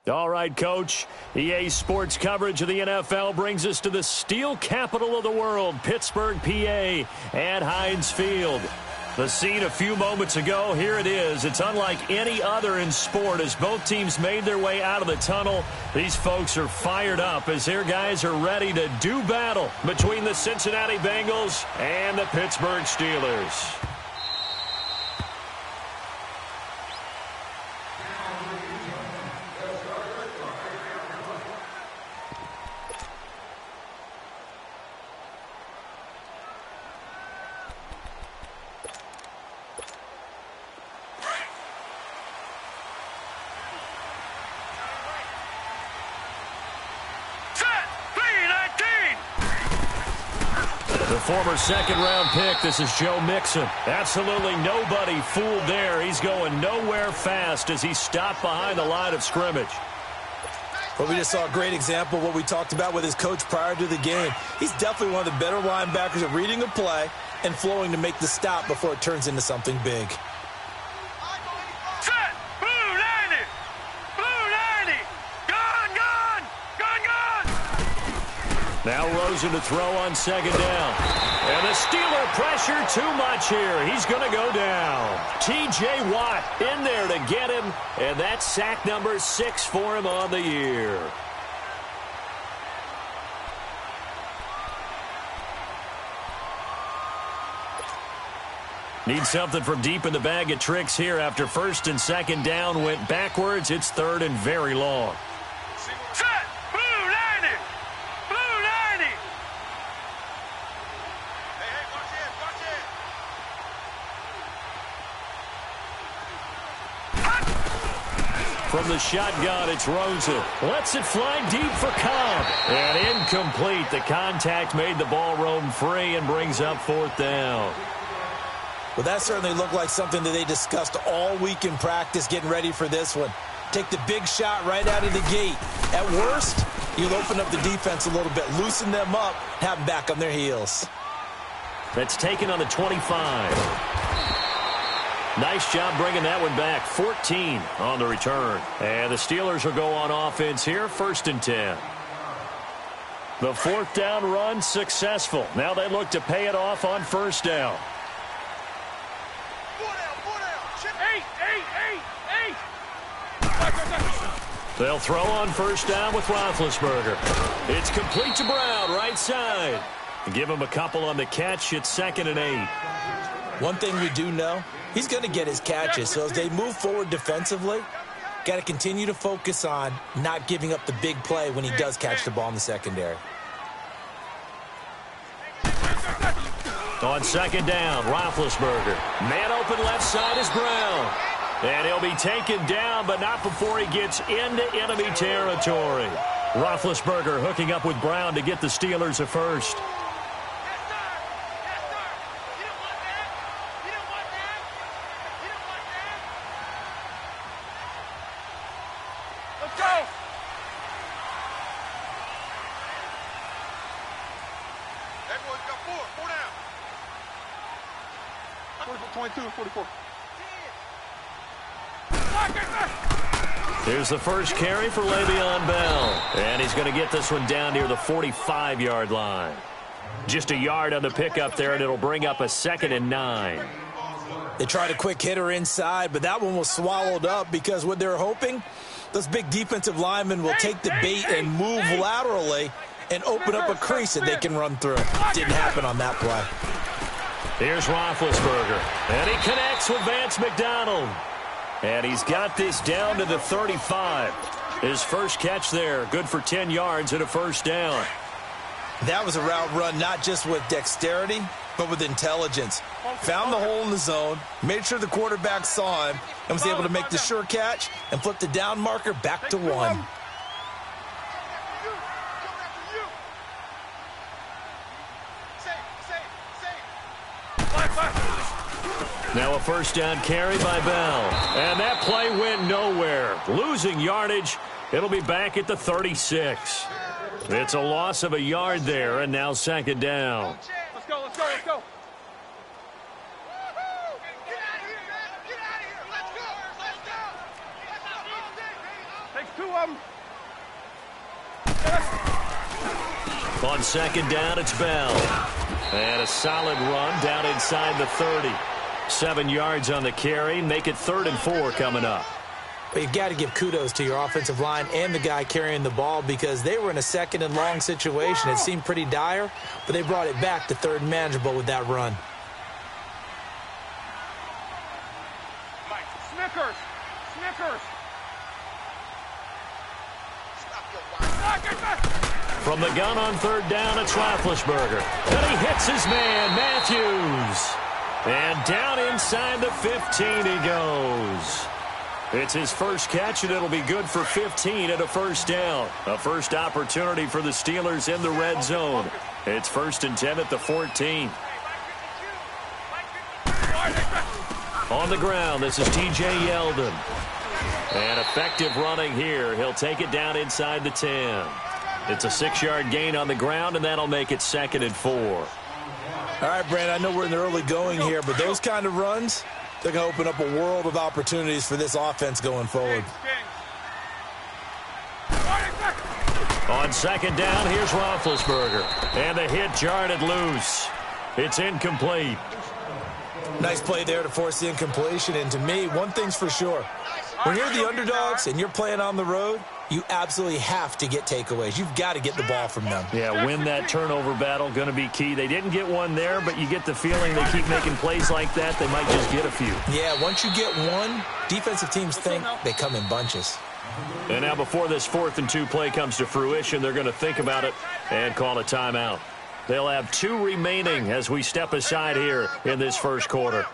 All right, Coach. EA Sports coverage of the NFL brings us to the steel capital of the world, Pittsburgh, PA, at Heinz Field. The scene a few moments ago, here it is. It's unlike any other in sport as both teams made their way out of the tunnel. These folks are fired up as their guys are ready to do battle between the Cincinnati Bengals and the Pittsburgh Steelers. Former second-round pick, this is Joe Mixon. Absolutely nobody fooled there. He's going nowhere fast as he stopped behind the line of scrimmage. Well, we just saw a great example of what we talked about with his coach prior to the game. He's definitely one of the better linebackers at reading a play and flowing to make the stop before it turns into something big. Now Rosen to throw on second down. And the Steeler pressure too much here. He's going to go down. T.J. Watt in there to get him. And that's sack number 6 for him on the year. Need something from deep in the bag of tricks here after first and second down went backwards. It's third and very long. From the shotgun, it's Rosen. Lets it fly deep for Cobb. And incomplete. The contact made the ball roam free and brings up fourth down. Well, that certainly looked like something that they discussed all week in practice getting ready for this one. Take the big shot right out of the gate. At worst, you'll open up the defense a little bit, loosen them up, have them back on their heels. That's taken on the 25. Nice job bringing that one back. 14 on the return. And the Steelers will go on offense here, first and 10. The fourth down run successful. Now they look to pay it off on first down. They'll throw on first down with Roethlisberger. It's complete to Brown, right side. Give him a couple on the catch. It's second and 8. One thing we do know, he's going to get his catches. So as they move forward defensively, got to continue to focus on not giving up the big play when he does catch the ball in the secondary. On second down, Roethlisberger. Man open left side is Brown. And he'll be taken down, but not before he gets into enemy territory. Roethlisberger hooking up with Brown to get the Steelers a first. Here's the first carry for Le'Veon Bell. And he's going to get this one down near the 45-yard line. Just a yard on the pickup there, and it'll bring up a second and 9. They tried a quick hitter inside, but that one was swallowed up because what they're hoping, those big defensive linemen will take the bait and move laterally and open up a crease that they can run through. Didn't happen on that play. Here's Roethlisberger. And he connects with Vance McDonald. And he's got this down to the 35. His first catch there, good for 10 yards and a first down. That was a route run not just with dexterity, but with intelligence. Found the hole in the zone, made sure the quarterback saw him, and was able to make the sure catch and flip the down marker back to 1. Now a first down carry by Bell. And that play went nowhere. Losing yardage. It'll be back at the 36. It's a loss of a yard there, and now second down. Let's go, let's go, let's go. Take On second down, it's Bell. And a solid run down inside the 30. 7 yards on the carry. Make it 3rd and 4 coming up. But you've got to give kudos to your offensive line and the guy carrying the ball because they were in a 2nd and long situation. It seemed pretty dire, but they brought it back to 3rd and manageable with that run. Snickers! From the gun on 3rd down, it's Roethlisberger. And he hits his man, Matthews. And down inside the 15 he goes. It's his first catch, and it'll be good for 15 and a first down. A first opportunity for the Steelers in the red zone. It's 1st and 10 at the 14. On the ground, this is T.J. Yeldon. And effective running here. He'll take it down inside the 10. It's a 6-yard gain on the ground, and that'll make it 2nd and 4. All right, Brandon, I know we're in the early going here, but those kind of runs, they're going to open up a world of opportunities for this offense going forward. On 2nd down, here's Roethlisberger. And the hit jarred loose. It's incomplete. Nice play there to force the incompletion. And to me, one thing's for sure. When you're the underdogs and you're playing on the road, you absolutely have to get takeaways. You've got to get the ball from them. Yeah, win that turnover battle, going to be key. They didn't get one there, but you get the feeling they keep making plays like that, they might just get a few. Yeah, once you get one, defensive teams think they come in bunches. And now before this 4th and 2 play comes to fruition, they're going to think about it and call a timeout. They'll have 2 remaining as we step aside here in this first quarter.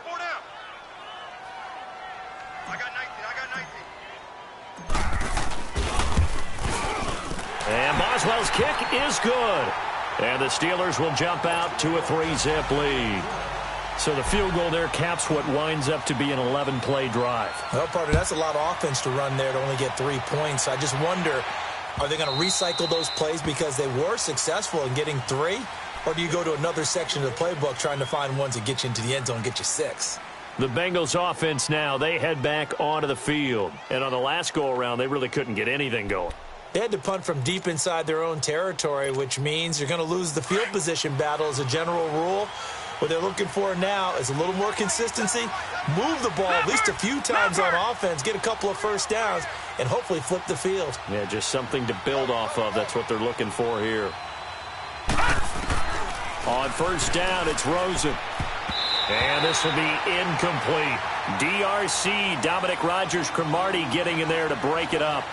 And Boswell's kick is good. And the Steelers will jump out to a 3-zip lead. So the field goal there caps what winds up to be an 11-play drive. Well, partner, that's a lot of offense to run there to only get 3 points. I just wonder, are they going to recycle those plays because they were successful in getting 3? Or do you go to another section of the playbook trying to find ones that get you into the end zone and get you 6? The Bengals offense now, they head back onto the field. And on the last go-around, they really couldn't get anything going. They had to punt from deep inside their own territory, which means you're going to lose the field position battle as a general rule. What they're looking for now is a little more consistency, move the ball at least a few times on offense, get a couple of first downs, and hopefully flip the field. Yeah, just something to build off of. That's what they're looking for here. On 1st down, it's Rosen. And this will be incomplete. DRC, Dominic Rodgers-Cromartie getting in there to break it up.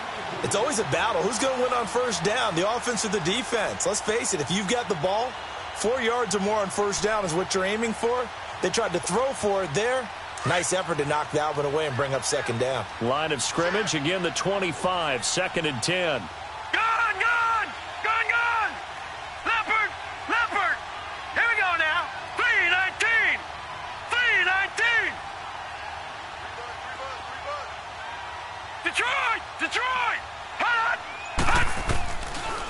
It's always a battle. Who's going to win on 1st down, the offense or the defense? Let's face it, if you've got the ball, 4 yards or more on 1st down is what you're aiming for. They tried to throw for it there. Nice effort to knock that one away and bring up 2nd down. Line of scrimmage, again the 25, 2nd and 10. Leopard! Here we go now. 3-19! 3-19! Detroit! Hot!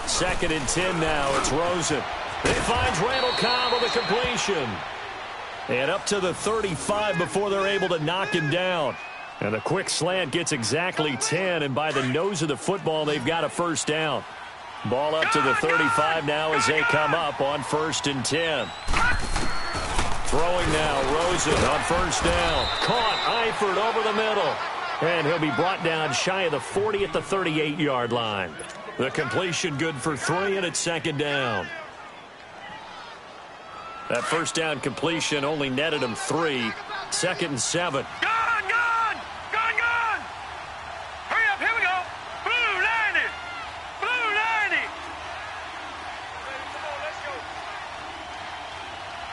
2nd and 10 now. It's Rosen. It finds Randall Cobb with a completion. And up to the 35 before they're able to knock him down. And a quick slant gets exactly 10, and by the nose of the football, they've got a 1st down. Ball up to the 35 now as they come up on 1st and 10. Throwing now, Rosen on 1st down. Caught, Eifert over the middle. And he'll be brought down shy of the 40 at the 38-yard line. The completion good for 3, and it's 2nd down. That 1st down completion only netted him 3. 2nd and 7. Gone! Hurry up, here we go. Blue 90! Blue 90! Come on, let's go.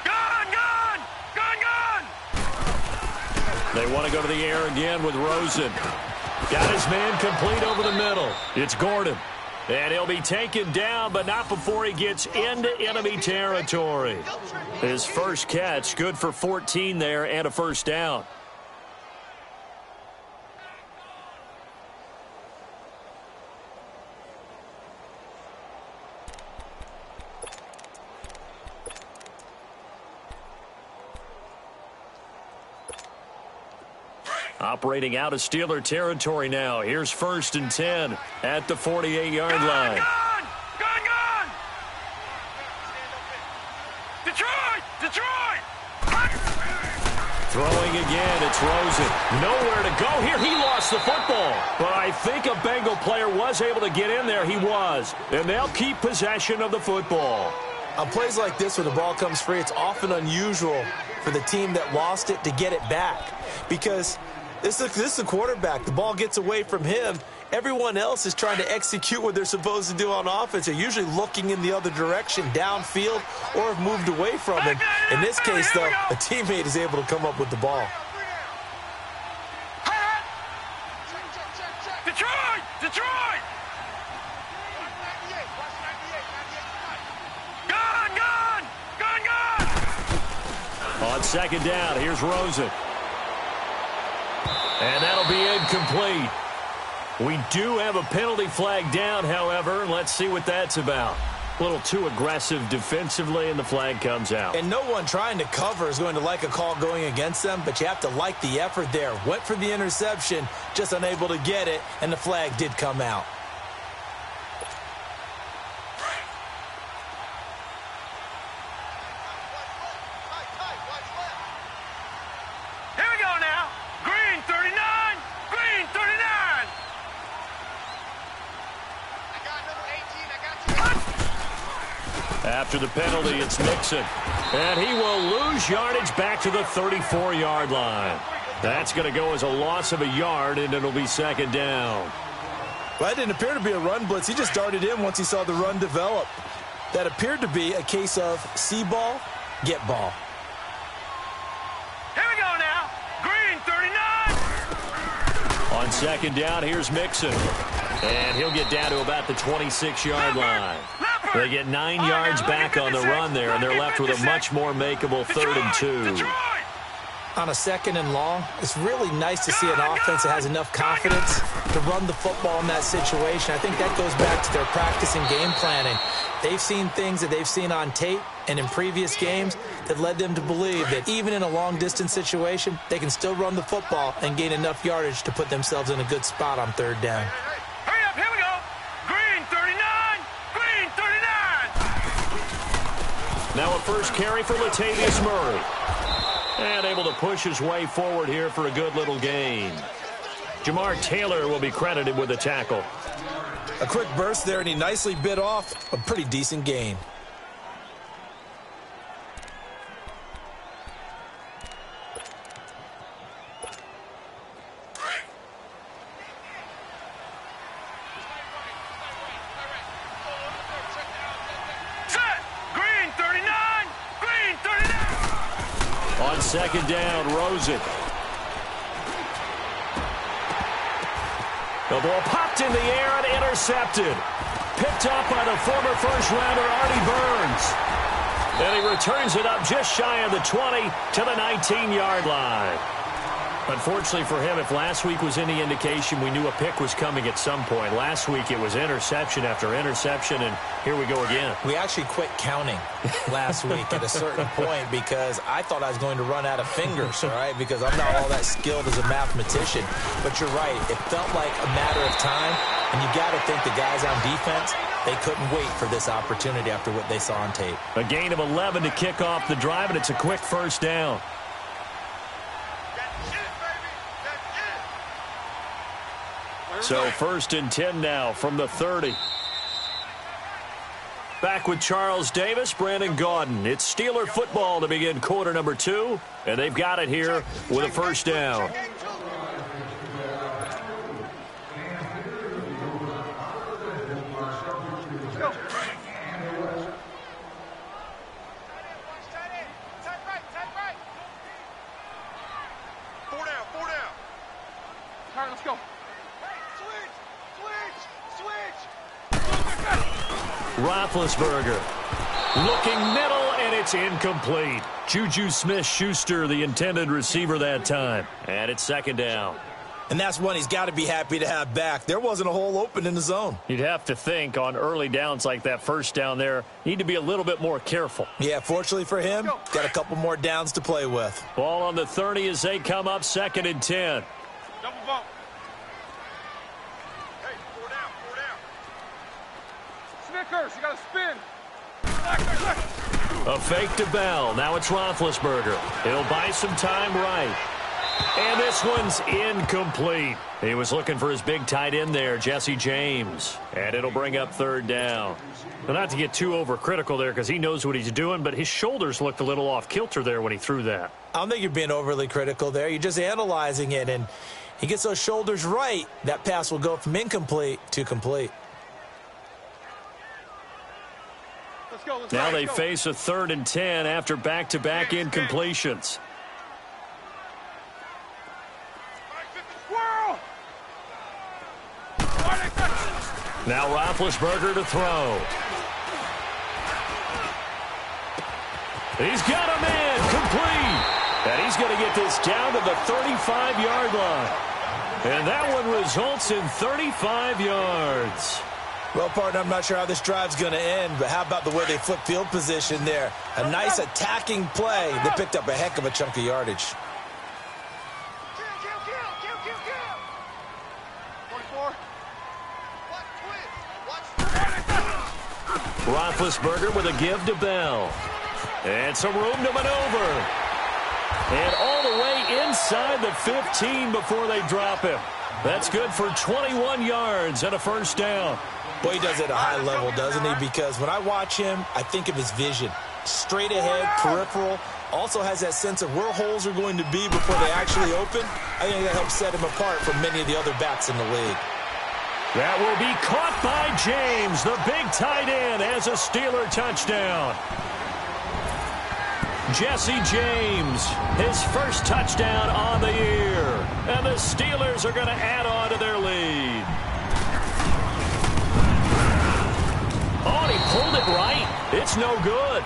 Gone! They want to go to the air again with Rosen. Got his man complete over the middle. It's Gordon. And he'll be taken down, but not before he gets into enemy territory. His first catch, good for 14 there and a 1st down. Operating out of Steeler territory now. Here's 1st and 10 at the 48-yard line. Gone! Detroit! Throwing again, it's Rosen. Nowhere to go here. He lost the football. But I think a Bengal player was able to get in there. He was. And they'll keep possession of the football. On plays like this, when the ball comes free, it's often unusual for the team that lost it to get it back. Because this is the quarterback. The ball gets away from him. Everyone else is trying to execute what they're supposed to do on offense. They're usually looking in the other direction, downfield, or have moved away from him. In this case, though, a teammate is able to come up with the ball. Detroit! Gone! On 2nd down, here's Rosen. And that'll be incomplete. We do have a penalty flag down, however. Let's see what that's about. A little too aggressive defensively, and the flag comes out. And no one trying to cover is going to like a call going against them, but you have to like the effort there. Went for the interception, just unable to get it, and the flag did come out. Here we go now. Green 39. After the penalty, it's Mixon. And he will lose yardage back to the 34-yard line. That's going to go as a loss of a yard, and it'll be 2nd down. Well, that didn't appear to be a run blitz. He just darted in once he saw the run develop. That appeared to be a case of see ball, get ball. Here we go now. Green 39. On 2nd down, here's Mixon. And he'll get down to about the 26-yard line. They get 9 yards back on the run there, and they're left with a much more makeable 3rd and 2. On a 2nd and long, it's really nice to see an offense that has enough confidence to run the football in that situation. I think that goes back to their practice and game planning. They've seen things that they've seen on tape and in previous games that led them to believe that even in a long-distance situation, they can still run the football and gain enough yardage to put themselves in a good spot on 3rd down. Hurry up, here we go. Green 39. Now a first carry for Latavius Murray. And able to push his way forward here for a good little gain. Jamar Taylor will be credited with a tackle. A quick burst there, and he nicely bit off a pretty decent gain. On 2nd down, Rosen. The ball popped in the air and intercepted. Picked up by the former first-rounder Artie Burns. And he returns it up just shy of the 20 to the 19-yard line. Unfortunately for him, if last week was any indication, we knew a pick was coming at some point. Last week it was interception after interception, and here we go again. We actually quit counting last week at a certain point because I thought I was going to run out of fingers, all right, because I'm not all that skilled as a mathematician. But you're right. It felt like a matter of time, and you got to think the guys on defense, they couldn't wait for this opportunity after what they saw on tape. A gain of 11 to kick off the drive, and it's a quick 1st down. So 1st and 10 now from the 30. Back with Charles Davis, Brandon Gaudin. It's Steeler football to begin quarter number 2, and they've got it here with a 1st down. Let's go. Roethlisberger looking middle, and it's incomplete. Juju Smith-Schuster, the intended receiver that time. And it's 2nd down. And that's one he's got to be happy to have back. There wasn't a hole open in the zone. You'd have to think on early downs like that 1st down there, need to be a little bit more careful. Yeah, fortunately for him, got a couple more downs to play with. Ball on the 30 as they come up 2nd and 10. Move on. Hey, four down. Snickers, you got to spin. A fake to Bell. Now it's Roethlisberger. He'll buy some time right. And this one's incomplete. He was looking for his big tight end there, Jesse James. And it'll bring up third down. Well, not to get too overcritical there because he knows what he's doing, but his shoulders looked a little off kilter there when he threw that. I don't think you're being overly critical there. You're just analyzing it, and he gets those shoulders right. That pass will go from incomplete to complete. Now they face a 3rd and 10 after back-to-back incompletions. Now Roethlisberger to throw. He's got him in, complete. And he's going to get this down to the 35-yard line. And that one results in 35 yards. Well, partner, I'm not sure how this drive's going to end, but how about the way they flip field position there? A nice attacking play. They picked up a heck of a chunk of yardage. 24. Roethlisberger with a give to Bell. And some room to maneuver. And all the way inside the 15 before they drop him. That's good for 21 yards and a first down. Boy, he does it at a high level, doesn't he? Because when I watch him, I think of his vision. Straight ahead, peripheral. Also has that sense of where holes are going to be before they actually open. I think that helps set him apart from many of the other backs in the league. That will be caught by James, the big tight end, as a Steeler touchdown. Jesse James, his first touchdown on the year. And the Steelers are going to add on to their lead. Oh, and he pulled it right. It's no good.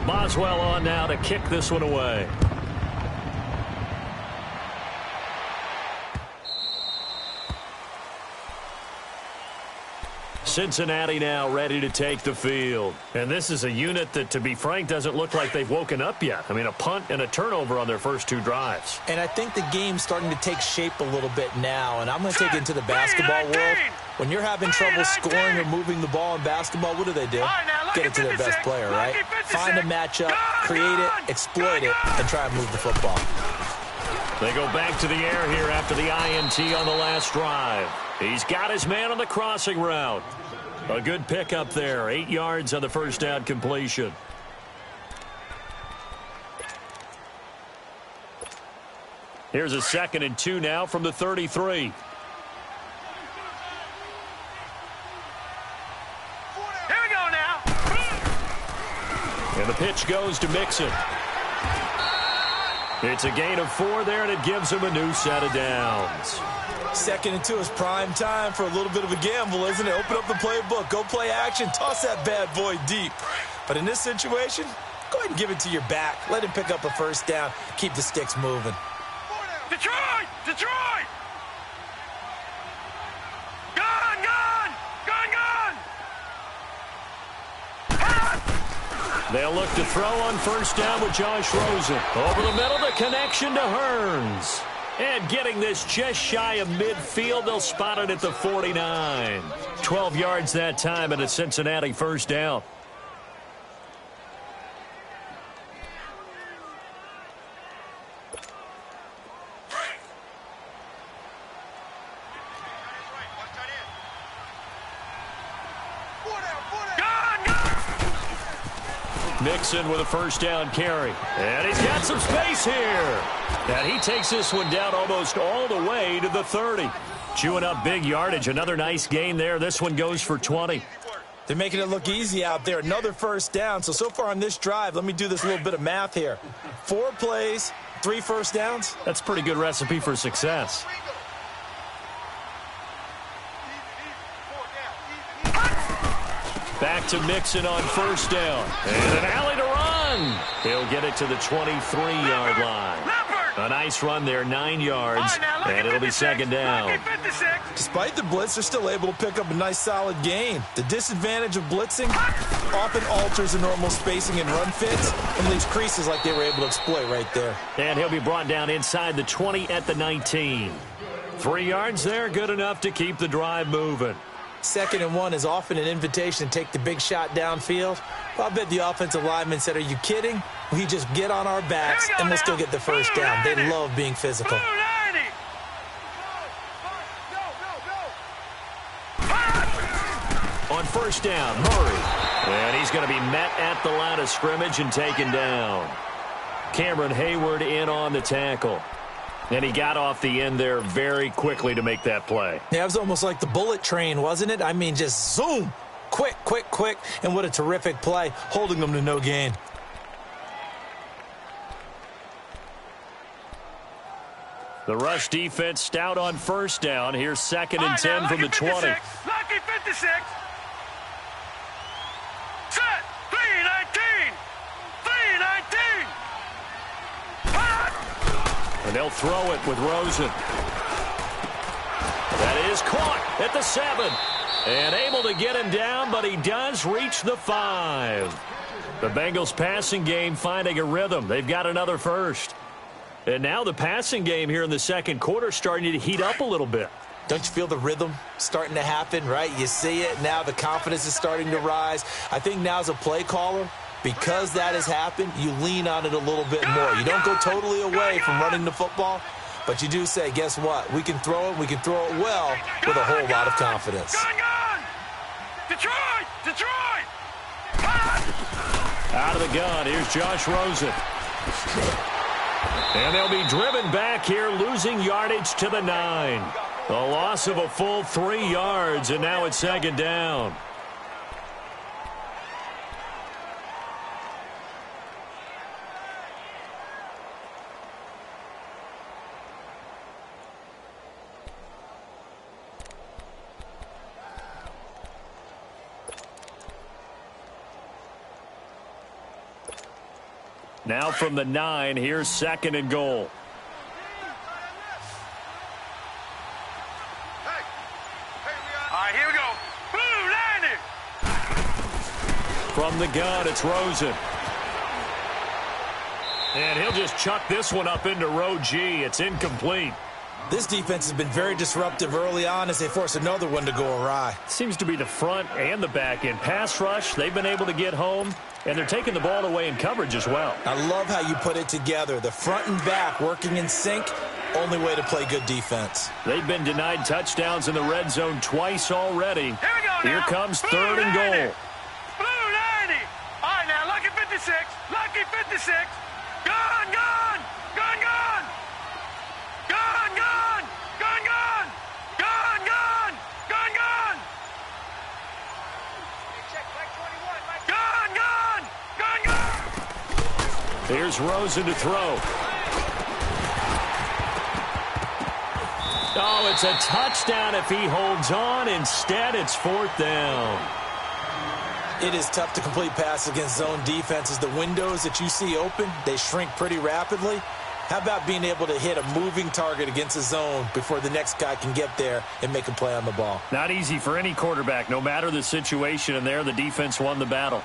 Boswell on now to kick this one away. Cincinnati now ready to take the field. And this is a unit that, to be frank, doesn't look like they've woken up yet. I mean, a punt and a turnover on their first 2 drives. And I think the game's starting to take shape a little bit now. And I'm going to take it into the basketball world. When you're having trouble scoring or moving the ball in basketball, what do? Get it to their best player, right? Find a matchup, create it, exploit it, and try and move the football. They go back to the air here after the INT on the last drive. He's got his man on the crossing route. A good pickup there. 8 yards on the first down completion. Here's a 2nd and 2 now from the 33. Here we go now. And the pitch goes to Mixon. It's a gain of 4 there, and it gives him a new set of downs. 2nd and 2 is prime time for a little bit of a gamble, isn't it? Open up the playbook, go play action, toss that bad boy deep. But in this situation, go ahead and give it to your back. Let him pick up a first down. Keep the sticks moving. Detroit! Detroit! Gone! Gone! Gone! Gone! They'll look to throw on first down with Josh Rosen. Over the middle, the connection to Hearns. And getting this just shy of midfield, they'll spot it at the 49. 12 yards that time and a Cincinnati first down. Mixon with a first down carry. And he's got some space here. And he takes this one down almost all the way to the 30. Chewing up big yardage. Another nice gain there. This one goes for 20. They're making it look easy out there. Another first down. So far on this drive, let me do this little bit of math here. 4 plays, 3 first downs. That's a pretty good recipe for success. Back to Mixon on first down. And an alley to run. He'll get it to the 23-yard line. Leopard! A nice run there, 9 yards, and it'll be second down. Despite the blitz, they're still able to pick up a nice, solid gain. The disadvantage of blitzing often alters the normal spacing and run fits and leaves creases like they were able to exploit right there. And he'll be brought down inside the 20 at the 19. 3 yards there, good enough to keep the drive moving. 2nd and 1 is often an invitation to take the big shot downfield. Well, I bet the offensive lineman said, are you kidding? We just get on our backs and we'll still get the first down. They love being physical. On first down, Murray. And he's going to be met at the line of scrimmage and taken down. Cameron Hayward in on the tackle. And he got off the end there very quickly to make that play. Yeah, it was almost like the bullet train, wasn't it? I mean, just zoom. Quick, quick, quick. And what a terrific play, holding them to no gain. The rush defense stout on first down. Here's 2nd and 10 from the 20. Lucky 56. Set. 3-19. 3-19. And they'll throw it with Rosen. That is caught at the 7. And able to get him down, but he does reach the 5. The Bengals passing game finding a rhythm. They've got another first. And now the passing game here in the second quarter starting to heat up a little bit. Don't you feel the rhythm starting to happen, right? You see it. Now the confidence is starting to rise. I think now as a play caller, because that has happened, you lean on it a little bit more. You don't go totally away from running the football, but you do say, guess what? We can throw it. We can throw it well with a whole lot of confidence. Detroit! Out of the gun, here's Josh Rosen. And they'll be driven back here, losing yardage to the 9. A loss of a full 3 yards, and now it's second down. Now from the 9, here's 2nd and goal. All right, here we go. From the gun, it's Rosen. And he'll just chuck this one up into row G. It's incomplete. This defense has been very disruptive early on as they force another one to go awry. Seems to be the front and the back end. Pass rush, they've been able to get home, and they're taking the ball away in coverage as well. I love how you put it together. The front and back working in sync, only way to play good defense. They've been denied touchdowns in the red zone twice already. Here comes 3rd and goal. Blue 90. All right, now, lucky 56. Lucky 56. Gun, gun. Gun, gun. Gun, gun. Gun, gun. Gun, gun. Gun, gun. Gun, gun. Gun, gun. Here's Rosen to throw. Oh, it's a touchdown if he holds on. Instead, it's 4th down. It is tough to complete passes against zone defenses. The windows that you see open, they shrink pretty rapidly. How about being able to hit a moving target against a zone before the next guy can get there and make a play on the ball? Not easy for any quarterback, no matter the situation, and there the defense won the battle.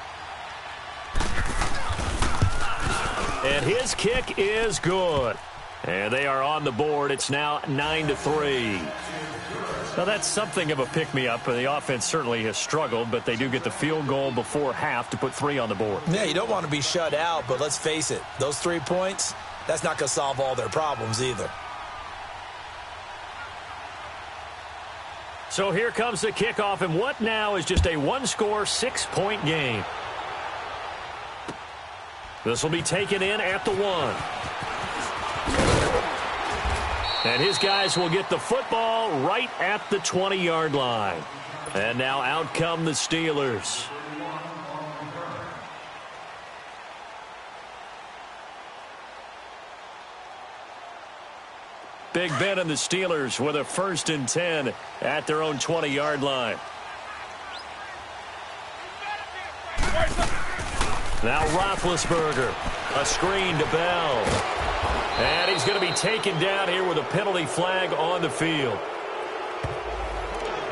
And his kick is good. And they are on the board. It's now 9-3. Now, that's something of a pick-me-up. The offense certainly has struggled, but they do get the field goal before half to put 3 on the board. Yeah, you don't want to be shut out, but let's face it. Those 3 points, that's not going to solve all their problems either. So here comes the kickoff, and what now is just a one-score, 6-point game. This will be taken in at the 1. And his guys will get the football right at the 20-yard line. And now out come the Steelers. Big Ben and the Steelers with a 1st and 10 at their own 20-yard line. Now Roethlisberger. A screen to Bell. And he's going to be taken down here with a penalty flag on the field.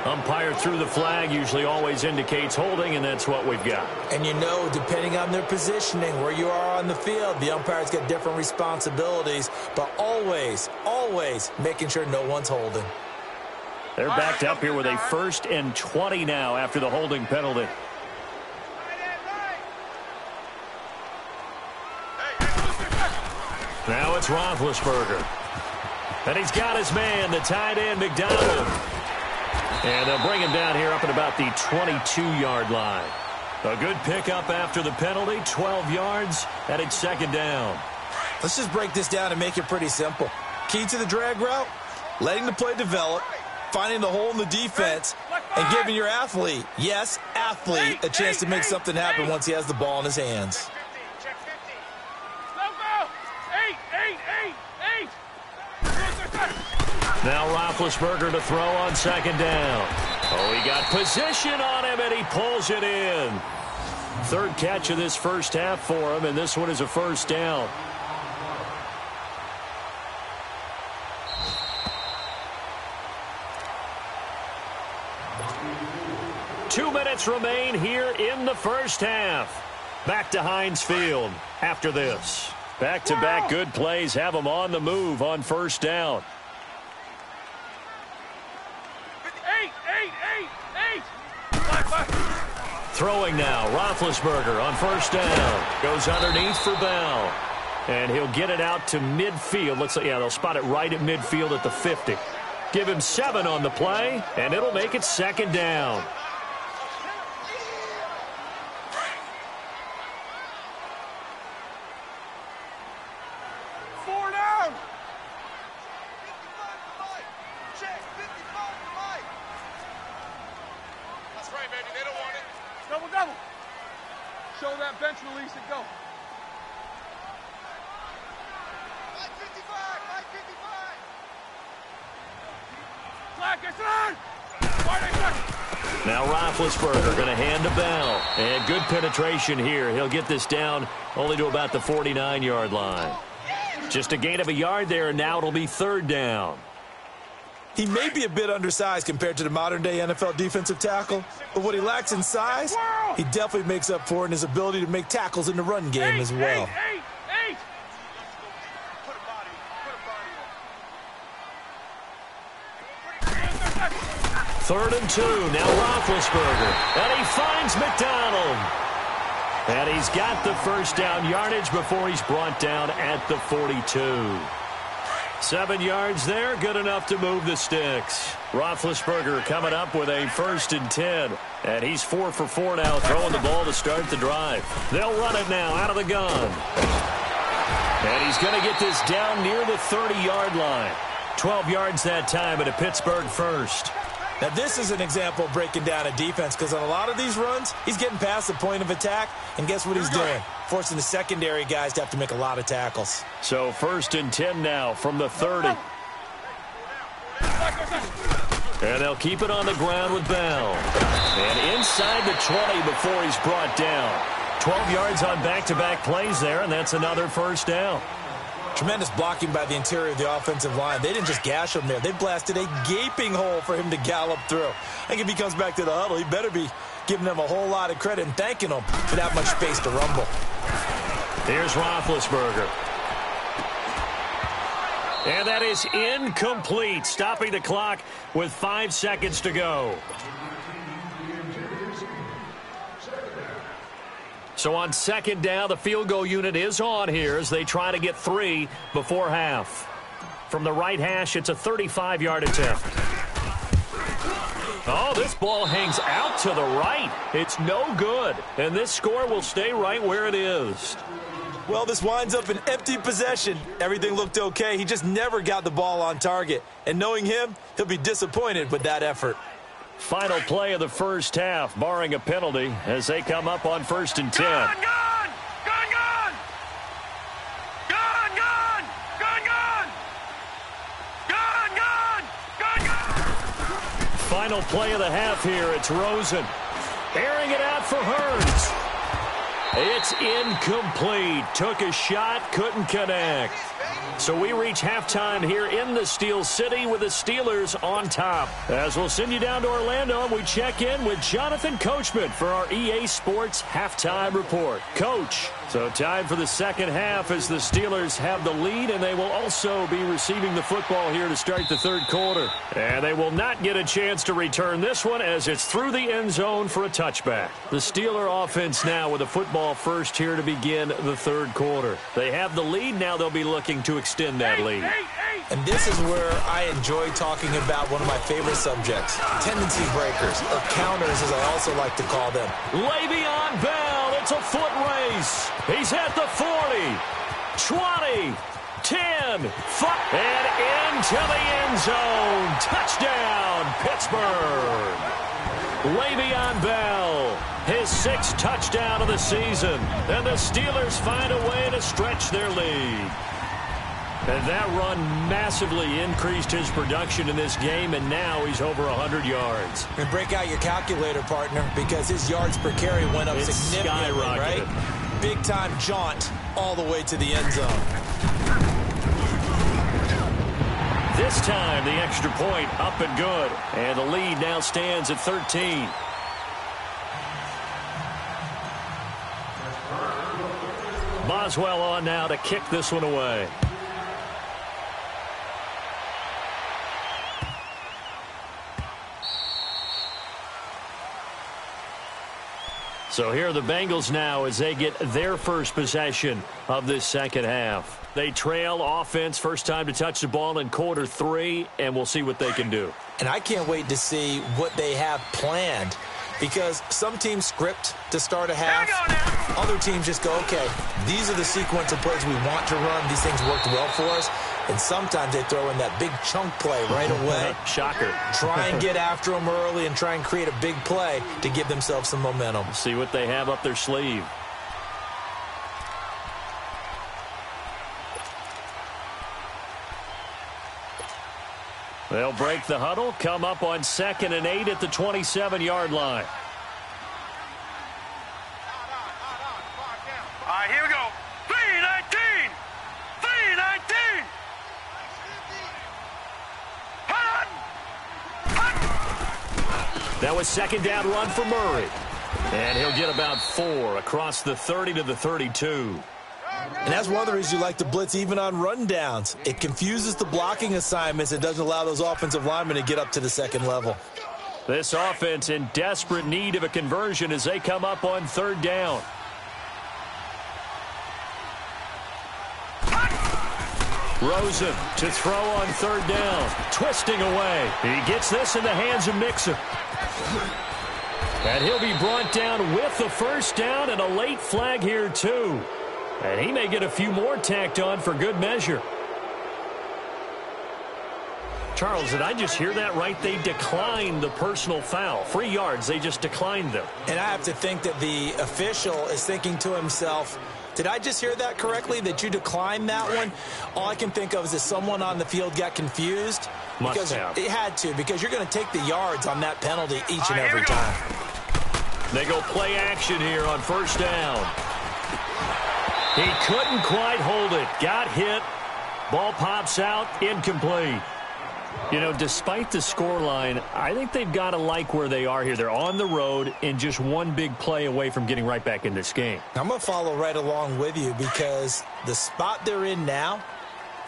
Umpire threw the flag, usually always indicates holding, and that's what we've got. And you know, depending on their positioning, where you are on the field, the umpires get different responsibilities, but always, always making sure no one's holding. They're backed up here with a 1st and 20 now after the holding penalty. Now it's Roethlisberger. And he's got his man, the tight end, McDonald. And they'll bring him down here up at about the 22-yard line. A good pickup after the penalty, 12 yards, and it's 2nd down. Let's just break this down and make it pretty simple. Key to the drag route, letting the play develop, finding the hole in the defense, and giving your athlete, yes, athlete, a chance to make something happen once he has the ball in his hands. Now Roethlisberger to throw on 2nd down. Oh, he got position on him, and he pulls it in. 3rd catch of this first half for him, and this one is a 1st down. Two minutes remain here in the first half. Back to Heinz Field after this. Back-to-back good plays have them on the move on 1st down. Throwing now, Roethlisberger on 1st down. Goes underneath for Bell. And he'll get it out to midfield. Looks like, yeah, they'll spot it right at midfield at the 50. Give him 7 on the play, and it'll make it 2nd down. Show that bench release and go. 555. Now Roethlisberger going to hand to Bell. And good penetration here. He'll get this down only to about the 49-yard line. Just a gain of a yard there, and now it'll be 3rd down. He may be a bit undersized compared to the modern-day NFL defensive tackle, but what he lacks in size, he definitely makes up for in his ability to make tackles in the run game as well. 3rd and 2. Now Roethlisberger. And he finds McDonald. And he's got the 1st down yardage before he's brought down at the 42. 7 yards there, good enough to move the sticks. Roethlisberger coming up with a 1st and 10. And he's 4 for 4 now, throwing the ball to start the drive. They'll run it now out of the gun. And he's going to get this down near the 30-yard line. 12 yards that time, and a Pittsburgh 1st. Now, this is an example of breaking down a defense, because on a lot of these runs, he's getting past the point of attack, and guess what he's doing? Forcing the secondary guys to have to make a lot of tackles. So 1st and 10 now from the 30. And they'll keep it on the ground with Bell. And inside the 20 before he's brought down. 12 yards on back-to-back plays there, and that's another 1st down. Tremendous blocking by the interior of the offensive line. They didn't just gash him there. They blasted a gaping hole for him to gallop through. I think if he comes back to the huddle, he better be giving them a whole lot of credit and thanking them for that much space to rumble. Here's Roethlisberger. And that is incomplete, stopping the clock with 5 seconds to go. So on 2nd down, the field goal unit is on here as they try to get 3 before half. From the right hash, it's a 35-yard attempt. Oh, this ball hangs out to the right. It's no good. And this score will stay right where it is. Well, this winds up an empty possession. Everything looked okay. He just never got the ball on target. And knowing him, he'll be disappointed with that effort. Final play of the first half, barring a penalty, as they come up on 1st and 10. Gone! Gone! Gone! Gone! Gone! Gone! Gone! Gone! Gone! Gone! Gone! Final play of the half here. It's Rosen. Airing it out for Hurns. It's incomplete. Took a shot, couldn't connect. So we reach halftime here in the Steel City with the Steelers on top. As we'll send you down to Orlando, and we check in with Jonathan Coachman for our EA Sports Halftime Report. Coach, so time for the second half as the Steelers have the lead, and they will also be receiving the football here to start the third quarter. And they will not get a chance to return this one as it's through the end zone for a touchback. The Steeler offense now with a football first here to begin the third quarter. They have the lead. Now they'll be looking to extend that lead. And this is where I enjoy talking about one of my favorite subjects, tendency breakers, or counters as I also like to call them. Le'Veon Bell, it's a foot race. He's at the 40, 20, 10, 5, and into the end zone. Touchdown, Pittsburgh. Le'Veon Bell, his 6th touchdown of the season. And the Steelers find a way to stretch their lead. And that run massively increased his production in this game, and now he's over 100 yards. And break out your calculator, partner, because his yards per carry went up significantly, right? Big-time jaunt all the way to the end zone. This time, the extra point up and good. And the lead now stands at 13. Boswell on now to kick this one away. So here are the Bengals now as they get their first possession of this second half. They trail offense, first time to touch the ball in quarter 3, and we'll see what they can do. And I can't wait to see what they have planned, because some teams script to start a half. Other teams just go, okay, these are the sequence of plays we want to run. These things worked well for us. And sometimes they throw in that big chunk play right away. Shocker. Try and get after them early and try and create a big play to give themselves some momentum. See what they have up their sleeve. They'll break the huddle, come up on 2nd and 8 at the 27-yard line. All right, here we go. 3-19. 3-19. That was second down run for Murray. And he'll get about 4 across the 30 to the 32. And that's one of the reasons you like to blitz even on rundowns. It confuses the blocking assignments. It doesn't allow those offensive linemen to get up to the second level. This offense in desperate need of a conversion as they come up on 3rd down. Rosen to throw on 3rd down. Twisting away. He gets this in the hands of Mixon. And he'll be brought down with the first down and a late flag here too. And he may get a few more tacked on for good measure. Charles, did I just hear that right? They declined the personal foul. 3 yards, they just declined them. And I have to think that the official is thinking to himself, did I just hear that correctly, that you declined that one? All I can think of is that someone on the field got confused. Must have. It had to, because you're going to take the yards on that penalty each and every time. They go play action here on 1st down. He couldn't quite hold it. Got hit. Ball pops out. Incomplete. You know, despite the scoreline, I think they've got to like where they are here. They're on the road and just one big play away from getting right back in this game. I'm going to follow right along with you, because the spot they're in now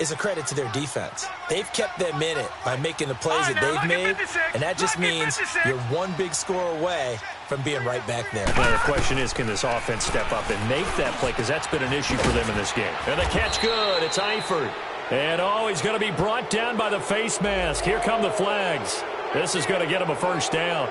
is a credit to their defense. They've kept them in it by making the plays that they've made, and that just means you're one big score away from being right back there. Well, the question is, can this offense step up and make that play, because that's been an issue for them in this game. And the catch good. It's Eifert. And, oh, he's going to be brought down by the face mask. Here come the flags. This is going to get him a first down.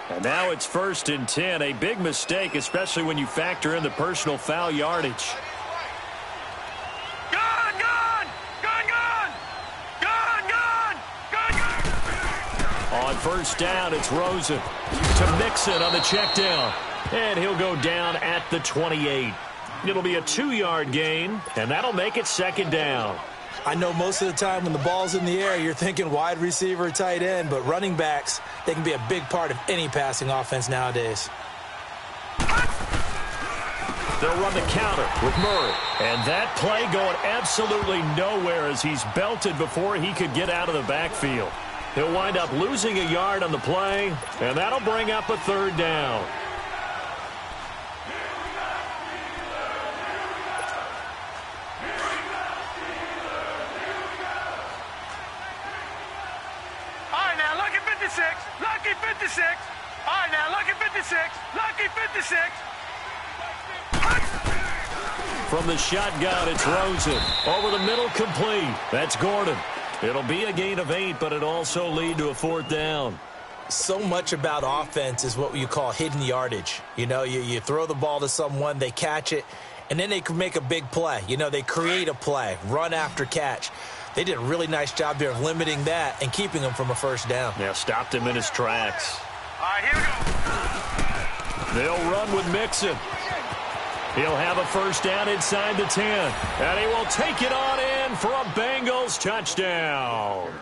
And now it's 1st and 10. A big mistake, especially when you factor in the personal foul yardage. On 1st down, it's Rosen to Mixon on the check down. And he'll go down at the 28. It'll be a 2-yard gain, and that'll make it second down. I know most of the time when the ball's in the air, you're thinking wide receiver, tight end, but running backs, they can be a big part of any passing offense nowadays. They'll run the counter with Murray. And that play going absolutely nowhere as he's belted before he could get out of the backfield. He'll wind up losing a yard on the play, and that'll bring up a third down. All right, now, lucky 56. Lucky 56. All right, now, lucky 56. Lucky 56. From the shotgun, it's Rosen. Over the middle, complete. That's Gordon. It'll be a gain of 8, but it'll also lead to a fourth down. So much about offense is what you call hidden yardage. You know, you throw the ball to someone, they catch it, and then they can make a big play. You know, they create a play, run after catch. They did a really nice job there of limiting that and keeping him from a first down. Yeah, stopped him in his tracks. All right, here we go. They'll run with Mixon. He'll have a first down inside the 10. And he will take it on in for a Bengals touchdown.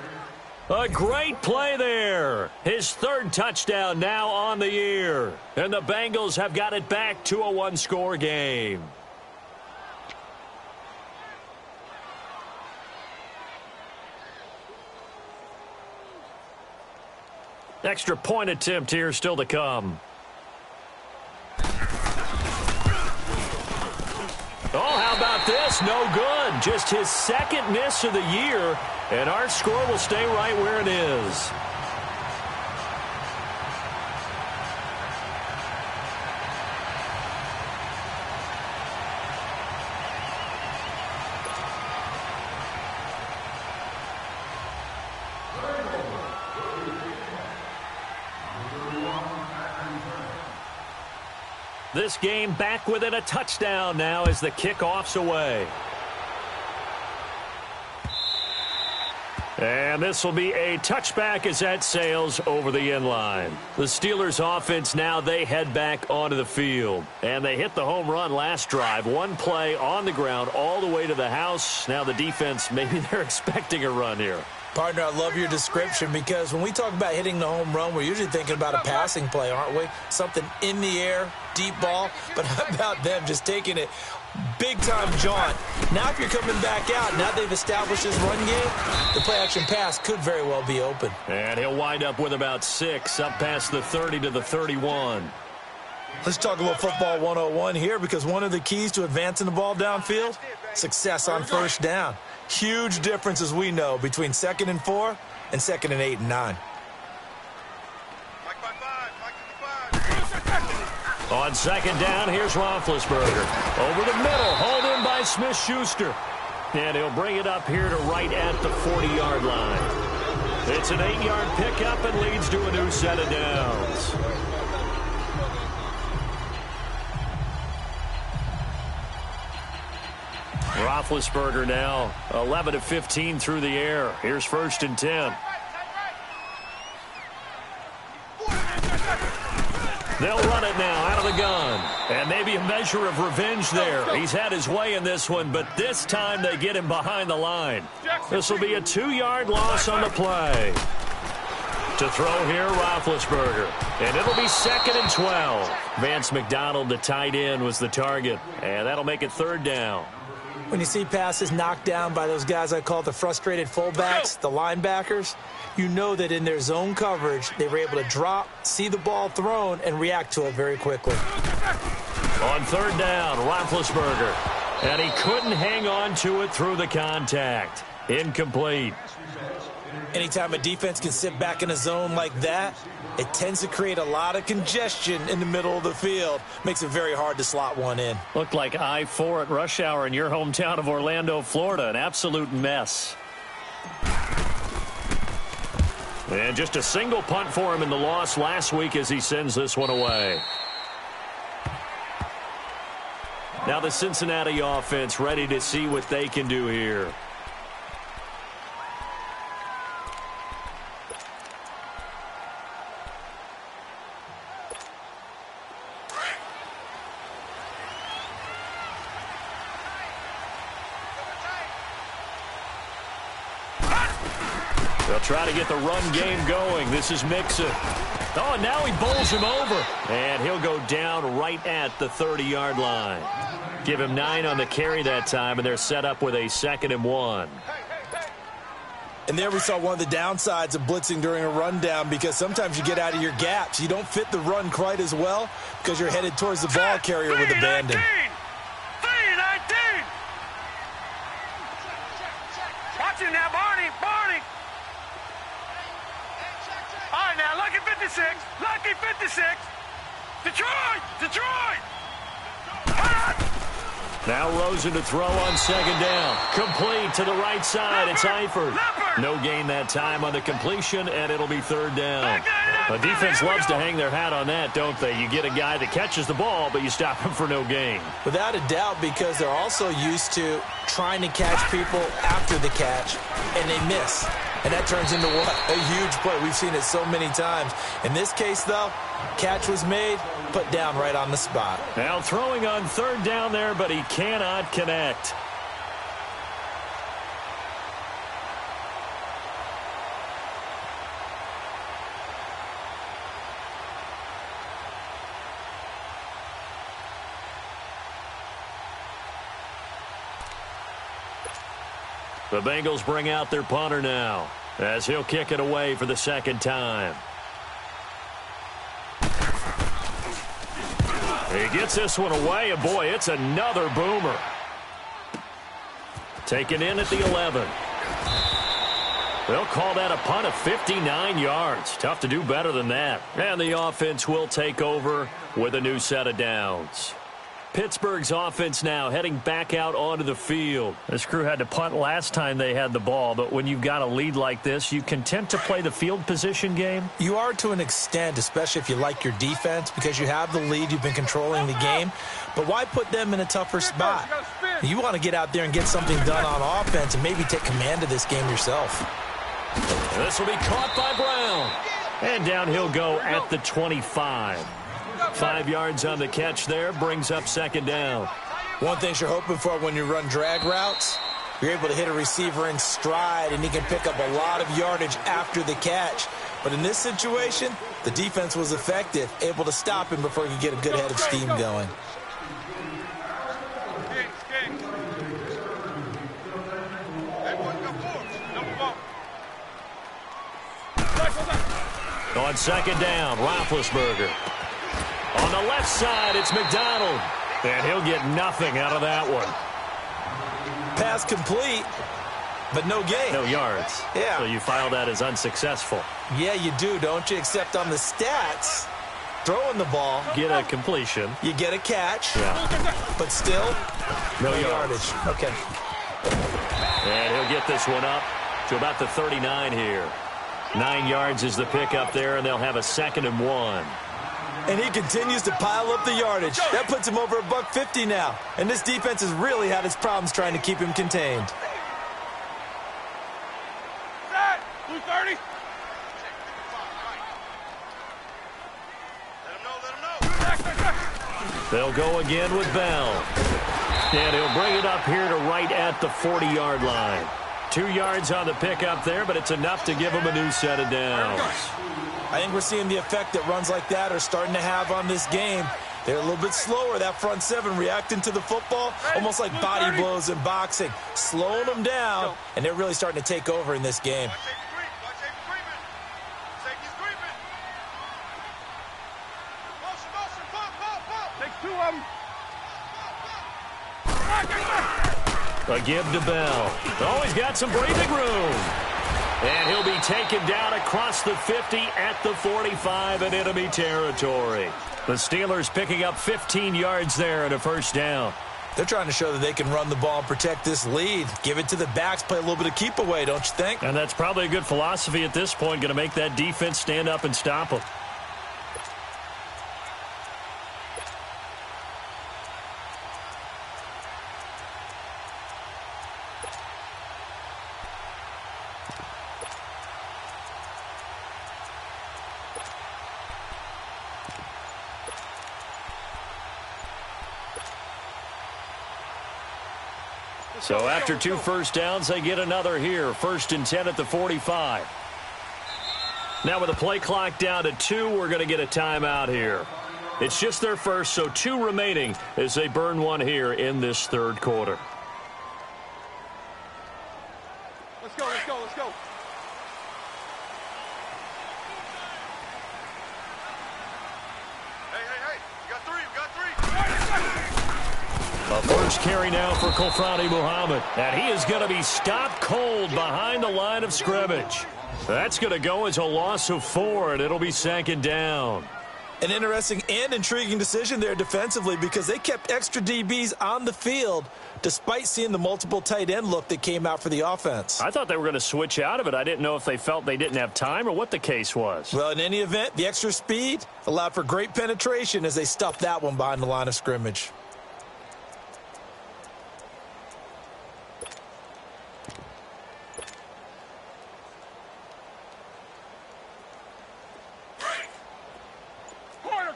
A great play there. His third touchdown now on the year. And the Bengals have got it back to a one-score game. Extra point attempt here still to come. Oh, how about this? No good. Just his second miss of the year, and our score will stay right where it is. This game back within a touchdown now as the kickoff's away. And this will be a touchback as that sails over the end line. The Steelers offense now, they head back onto the field. And they hit the home run last drive. One play on the ground all the way to the house. Now the defense, maybe they're expecting a run here. Partner, I love your description because when we talk about hitting the home run, we're usually thinking about a passing play, aren't we? Something in the air, deep ball. But how about them just taking it big-time jaunt? Now if you're coming back out, now they've established this run game, the play-action pass could very well be open. And he'll wind up with about 6 up past the 30 to the 31. Let's talk a little football 101 here because one of the keys to advancing the ball downfield, success on first down. Huge difference, as we know, between 2nd and 4 and 2nd and 8 and 9. On second down, here's Roethlisberger. Over the middle, hauled in by Smith-Schuster. And he'll bring it up here to right at the 40-yard line. It's an 8-yard pickup and leads to a new set of downs. Roethlisberger now 11 of 15 through the air. Here's 1st and 10. They'll run it now out of the gun. And maybe a measure of revenge there. He's had his way in this one, but this time they get him behind the line. This will be a 2-yard loss on the play. To throw here, Roethlisberger. And it'll be 2nd and 12. Vance McDonald, the tight end, was the target. And that'll make it 3rd down. When you see passes knocked down by those guys I call the frustrated fullbacks, the linebackers, you know that in their zone coverage, they were able to drop, see the ball thrown, and react to it very quickly. On 3rd down, Roethlisberger. And he couldn't hang on to it through the contact. Incomplete. Anytime a defense can sit back in a zone like that, it tends to create a lot of congestion in the middle of the field. Makes it very hard to slot one in. Looked like I-4 at rush hour in your hometown of Orlando, Florida. An absolute mess. And just a single punt for him in the loss last week as he sends this one away. Now the Cincinnati offense ready to see what they can do here. They'll try to get the run game going. This is Mixon. Oh, now he bowls him over. And he'll go down right at the 30-yard line. Give him 9 on the carry that time, and they're set up with a 2nd and 1. And there we saw one of the downsides of blitzing during a rundown, because sometimes you get out of your gaps. You don't fit the run quite as well because you're headed towards the ball carrier with abandon. 3-19. Watch him now, Barney. All right, now, lucky 56. Lucky 56. Detroit. Now Rosen to throw on 2nd down. Complete to the right side. It's Eifert. No gain that time on the completion, and it'll be 3rd down. The defense loves to hang their hat on that, don't they? You get a guy that catches the ball, but you stop him for no gain. Without a doubt, because they're also used to trying to catch people after the catch, and they miss. And that turns into what? A huge play. We've seen it so many times. In this case, though, catch was made, put down right on the spot. Now throwing on 3rd down there, but he cannot connect. The Bengals bring out their punter now, as he'll kick it away for the 2nd time. He gets this one away, and boy, it's another boomer. Taken in at the 11. They'll call that a punt of 59 yards. Tough to do better than that. And the offense will take over with a new set of downs. Pittsburgh's offense now heading back out onto the field. This crew had to punt last time they had the ball, but when you've got a lead like this, you content to play the field position game? You are to an extent, especially if you like your defense, because you have the lead, you've been controlling the game. But why put them in a tougher spot? You want to get out there and get something done on offense and maybe take command of this game yourself. This will be caught by Brown. And down he'll go at the 25. 5 yards on the catch there, brings up 2nd down. One thing you're hoping for when you run drag routes, you're able to hit a receiver in stride, and he can pick up a lot of yardage after the catch. But in this situation, the defense was effective, able to stop him before he could get a good head of steam going. On 2nd down, Roethlisberger. On the left side, it's McDonald. And he'll get nothing out of that one. Pass complete, but no gain. No yards. Yeah. So you file that as unsuccessful. Yeah, you do, don't you? Except on the stats, throwing the ball. Get a completion. You get a catch. Yeah. But still, no yardage. Okay. And he'll get this one up to about the 39 here. 9 yards is the pickup there, and they'll have a 2nd and 1. And he continues to pile up the yardage. That puts him over $150 now. And this defense has really had its problems trying to keep him contained. 230. They'll go again with Bell. And he'll bring it up here to right at the 40-yard line. 2 yards on the pickup there, but it's enough to give him a new set of downs. I think we're seeing the effect that runs like that are starting to have on this game. They're a little bit slower, that front 7, reacting to the football, almost like body blows in boxing, slowing them down, and they're really starting to take over in this game. A give to Bell. Oh, he's got some breathing room. And he'll be taken down across the 50 at the 45 in enemy territory. The Steelers picking up 15 yards there and a 1st down. They're trying to show that they can run the ball and protect this lead. Give it to the backs, play a little bit of keep away, don't you think? And that's probably a good philosophy at this point, going to make that defense stand up and stop them. So after 2 first downs, they get another here. 1st and 10 at the 45. Now with the play clock down to 2, we're going to get a timeout here. It's just their first, so 2 remaining as they burn one here in this third quarter. Let's go, let's go, let's go. Hey, you got 3, A first carry now for Kofrani Muhammad. And he is going to be stopped cold behind the line of scrimmage. That's going to go as a loss of 4, and it'll be 2nd down. An interesting and intriguing decision there defensively because they kept extra DBs on the field despite seeing the multiple tight end look that came out for the offense. I thought they were going to switch out of it. I didn't know if they felt they didn't have time or what the case was. Well, in any event, the extra speed allowed for great penetration as they stuffed that one behind the line of scrimmage.